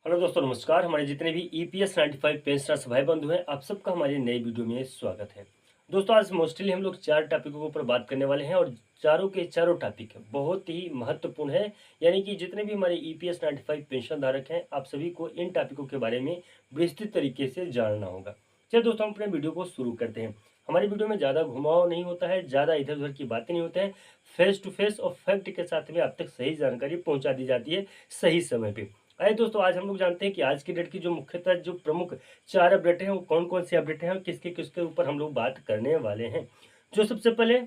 Hello दोस्तों, नमस्कार। हमारे जितने भी ईपीएस 95 पेंशनर्स भाई बंधु हैं, आप सबका हमारे नए वीडियो में स्वागत है। दोस्तों, आज मोस्टली हम लोग 4 टॉपिकों के ऊपर बात करने वाले हैं और चारों के चारों टॉपिक बहुत ही महत्वपूर्ण है। यानी कि जितने भी हमारे ईपीएस 95 पेंशन धारक हैं, आप सभी को इन टॉपिकों के बारे में विस्तृत तरीके से जानना होगा। चलिए दोस्तों, हम अपने वीडियो को शुरू करते हैं। हमारी वीडियो में ज़्यादा घुमाव नहीं होता है, ज़्यादा इधर उधर की बातें नहीं होते हैं। फेस टू फेस और फैक्ट के साथ में आप तक सही जानकारी पहुंचा दी जाती है सही समय पे। आइए दोस्तों, आज हम लोग जानते हैं कि आज की डेट की जो मुख्यतः जो प्रमुख 4 अपडेट हैं वो कौन कौन से अपडेट हैं और किसके किसके ऊपर हम लोग बात करने वाले हैं। जो सबसे पहले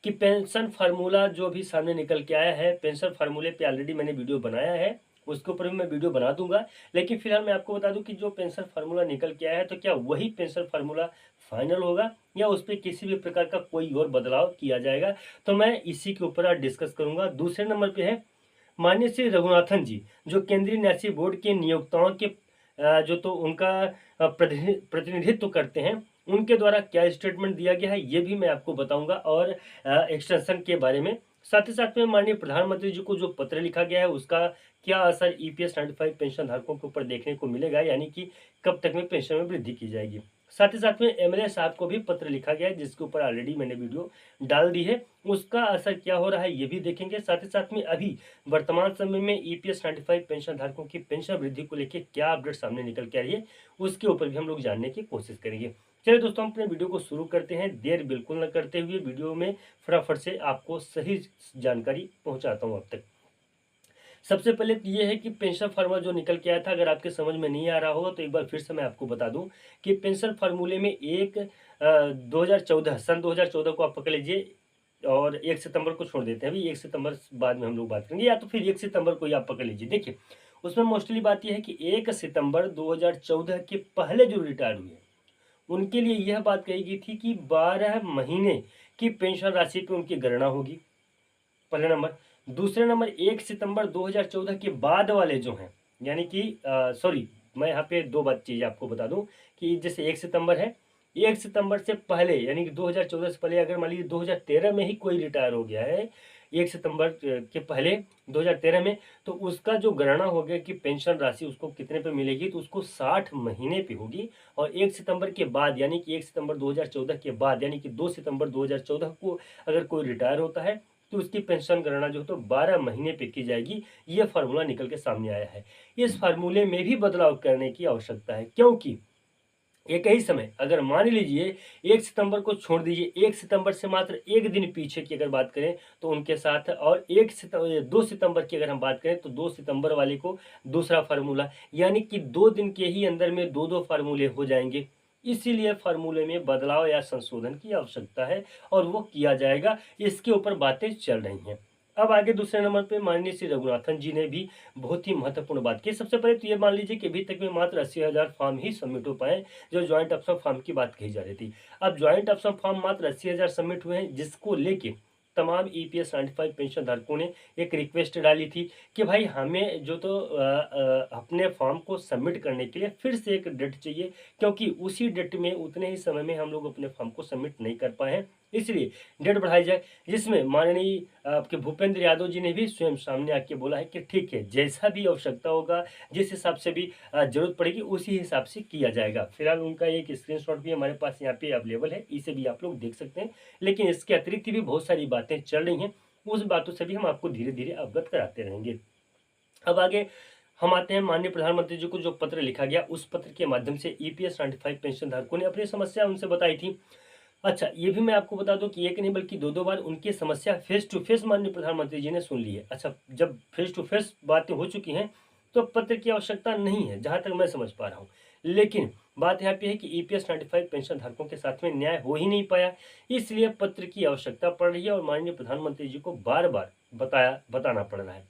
कि पेंशन फार्मूला जो भी सामने निकल के आया है, पेंशन फार्मूले पे ऑलरेडी मैंने वीडियो बनाया है, उसके ऊपर भी मैं वीडियो बना दूंगा। लेकिन फिलहाल मैं आपको बता दूं कि जो पेंशन फार्मूला निकल के आया है, तो क्या वही पेंशन फार्मूला फाइनल होगा या उस पर किसी भी प्रकार का कोई और बदलाव किया जाएगा, तो मैं इसी के ऊपर आज डिस्कस करूंगा। दूसरे नंबर पे है माननीय श्री रघुनाथन जी, जो केंद्रीय न्यासी बोर्ड के नियोक्ताओं के जो तो उनका प्रतिनिधित्व करते हैं, उनके द्वारा क्या स्टेटमेंट दिया गया है ये भी मैं आपको बताऊंगा, और एक्सटेंशन के बारे में। साथ ही साथ में माननीय प्रधानमंत्री जी को जो पत्र लिखा गया है उसका क्या असर ईपीएस 95 पेंशन धारकों के ऊपर देखने को मिलेगा, यानी कि कब तक में पेंशन में वृद्धि की जाएगी। साथ ही साथ में एमएलए साहब को भी पत्र लिखा गया है, जिसके ऊपर ऑलरेडी मैंने वीडियो डाल दी है, उसका असर क्या हो रहा है ये भी देखेंगे। साथ ही साथ में अभी वर्तमान समय में ईपीएस 95 पेंशन धारकों की पेंशन वृद्धि को लेकर क्या अपडेट सामने निकल के आ रही है, उसके ऊपर भी हम लोग जानने की कोशिश करेंगे। चलिए दोस्तों, हम अपने वीडियो को शुरू करते हैं, देर बिल्कुल न करते हुए वीडियो में फटाफट से आपको सही जानकारी पहुंचाता हूं अब तक। सबसे पहले तो ये है कि पेंशन फार्मूला जो निकल के आया था, अगर आपके समझ में नहीं आ रहा होगा तो एक बार फिर से मैं आपको बता दूं कि पेंशन फार्मूले में 2014 सन 2014 को आप पकड़ लीजिए और 1 सितंबर को छोड़ देते हैं। अभी 1 सितंबर बाद में हम लोग बात करेंगे, या तो फिर 1 सितंबर को ही आप पकड़ लीजिए। देखिए, उसमें मोस्टली बात यह है कि 1 सितंबर 2014 के पहले जो रिटायर हुए हैं, उनके लिए यह बात कही गई थी कि 12 महीने की पेंशन राशि पे उनकी गणना होगी, पहले नंबर। दूसरे नंबर, 1 सितंबर 2014 के बाद वाले जो हैं, यानी कि सॉरी, मैं यहाँ पे दो बात चीज़ आपको बता दूं कि जैसे 1 सितंबर है, 1 सितंबर से पहले यानी कि 2014 से पहले अगर मान लीजिए 2013 में ही कोई रिटायर हो गया है, 1 सितंबर के पहले 2013 में, तो उसका जो गणना हो गया कि पेंशन राशि उसको कितने पे मिलेगी, तो उसको 60 महीने पे होगी। और 1 सितंबर के बाद यानी कि 1 सितंबर 2014 के बाद यानी कि 2 सितंबर 2014 को अगर कोई रिटायर होता है, तो उसकी पेंशन गणना जो है तो 12 महीने पे की जाएगी। ये फार्मूला निकल के सामने आया है। इस फार्मूले में भी बदलाव करने की आवश्यकता है, क्योंकि एक ही समय अगर मान लीजिए 1 सितंबर को छोड़ दीजिए, 1 सितंबर से मात्र एक दिन पीछे की अगर बात करें तो उनके साथ, और 2 सितंबर की अगर हम बात करें तो 2 सितंबर वाले को दूसरा फार्मूला, यानी कि 2 दिन के ही अंदर में दो दो फार्मूले हो जाएंगे। इसीलिए फार्मूले में बदलाव या संशोधन की आवश्यकता है और वो किया जाएगा। इसके ऊपर बातें चल रही हैं। अब आगे दूसरे नंबर पे माननीय श्री रघुनाथन जी ने भी बहुत ही महत्वपूर्ण बात की। सबसे पहले तो ये मान लीजिए कि अभी तक में मात्र 80,000 फॉर्म ही सबमिट हो पाए, जो ज्वाइंट ऑप्शन फॉर्म की बात कही जा रही थी। अब ज्वाइंट ऑप्शन फॉर्म मात्र 80,000 सबमिट हुए हैं, जिसको लेके तमाम ईपीएस 95 पेंशन धारकों ने एक रिक्वेस्ट डाली थी कि भाई हमें जो तो अपने फॉर्म को सबमिट करने के लिए फिर से एक डेट चाहिए, क्योंकि उसी डेट में उतने ही समय में हम लोग अपने फॉर्म को सबमिट नहीं कर पाए हैं, इसलिए डेट बढ़ाई जाए। जिसमें माननीय आपके भूपेंद्र यादव जी ने भी स्वयं सामने आके बोला है कि ठीक है, जैसा भी आवश्यकता होगा, जिस हिसाब से भी जरूरत पड़ेगी उसी हिसाब से किया जाएगा। फिलहाल उनका एक स्क्रीनशॉट भी हमारे पास यहाँ पे अवेलेबल है, इसे भी आप लोग देख सकते हैं। लेकिन इसके अतिरिक्त भी बहुत सारी बातें चल रही हैं, उस बातों से भी हम आपको धीरे धीरे अवगत कराते रहेंगे। अब आगे हम आते हैं माननीय प्रधानमंत्री जी को जो पत्र लिखा गया, उस पत्र के माध्यम से ईपीएस 95 पेंशन धारकों ने अपनी समस्या उनसे बताई थी। अच्छा, ये भी मैं आपको बता दूं कि एक नहीं बल्कि दो दो बार उनकी समस्या फेस टू फेस माननीय प्रधानमंत्री जी ने सुन ली है। अच्छा, जब फेस टू फेस बातें हो चुकी हैं तो पत्र की आवश्यकता नहीं है, जहां तक मैं समझ पा रहा हूं। लेकिन बात यहाँ पे है कि ईपीएस 95 पेंशन धारकों के साथ में न्याय हो ही नहीं पाया, इसलिए पत्र की आवश्यकता पड़ रही है और माननीय प्रधानमंत्री जी को बार बार बताना पड़ रहा है।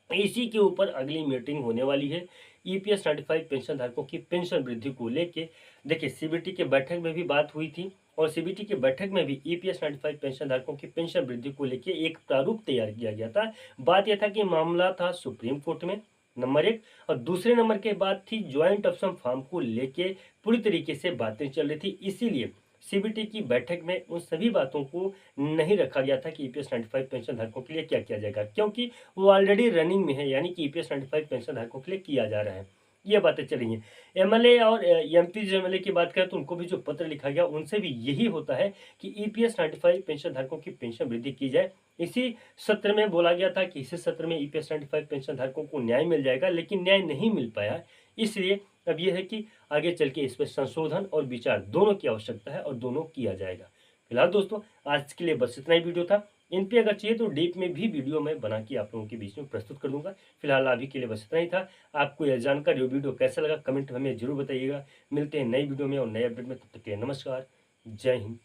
इसी के ऊपर अगली मीटिंग होने वाली है ईपीएस 95 पेंशन धारकों की पेंशन वृद्धि को लेके। देखिए, सीबीटी के बैठक में भी बात हुई थी और सीबीटी के बैठक में भी ईपीएस 95 पेंशन धारकों की पेंशन वृद्धि को लेके एक प्रारूप तैयार किया गया था। बात यह था कि मामला था सुप्रीम कोर्ट में, नंबर एक, और दूसरे नंबर के बात थी ज्वाइंट ऑप्शन फॉर्म को लेके पूरी तरीके से बातें चल रही थी। इसीलिए सीबीटी की बैठक में उन सभी बातों को नहीं रखा गया था कि ईपीएस 95 पेंशन धारकों के लिए क्या किया जाएगा, क्योंकि वो ऑलरेडी रनिंग में है, यानी कि ईपीएस 95 पेंशन धारकों के लिए किया जा रहा है। ये बातें चल रही हैं। एमएलए और एमपी जो एमएलए की बात करें तो उनको भी जो पत्र लिखा गया उनसे भी यही होता है कि ईपीएस 95 पेंशन धारकों की पेंशन वृद्धि की जाए। इसी सत्र में बोला गया था कि इसी सत्र में ईपीएस 95 पेंशन धारकों को न्याय मिल जाएगा, लेकिन न्याय नहीं मिल पाया। इसलिए अब यह है कि आगे चल के इस पर संशोधन और विचार दोनों की आवश्यकता है और दोनों किया जाएगा। फिलहाल दोस्तों आज के लिए बस इतना ही वीडियो था। इन पे अगर चाहिए तो डीप में भी वीडियो मैं बना के आप लोगों के बीच में प्रस्तुत कर दूंगा। फिलहाल अभी के लिए बस इतना ही था। आपको यह जानकारी और वीडियो कैसा लगा कमेंट में हमें जरूर बताइएगा। मिलते हैं नई वीडियो में और नए अपडेट में, तब तक के लिए नमस्कार, जय हिंद,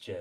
जय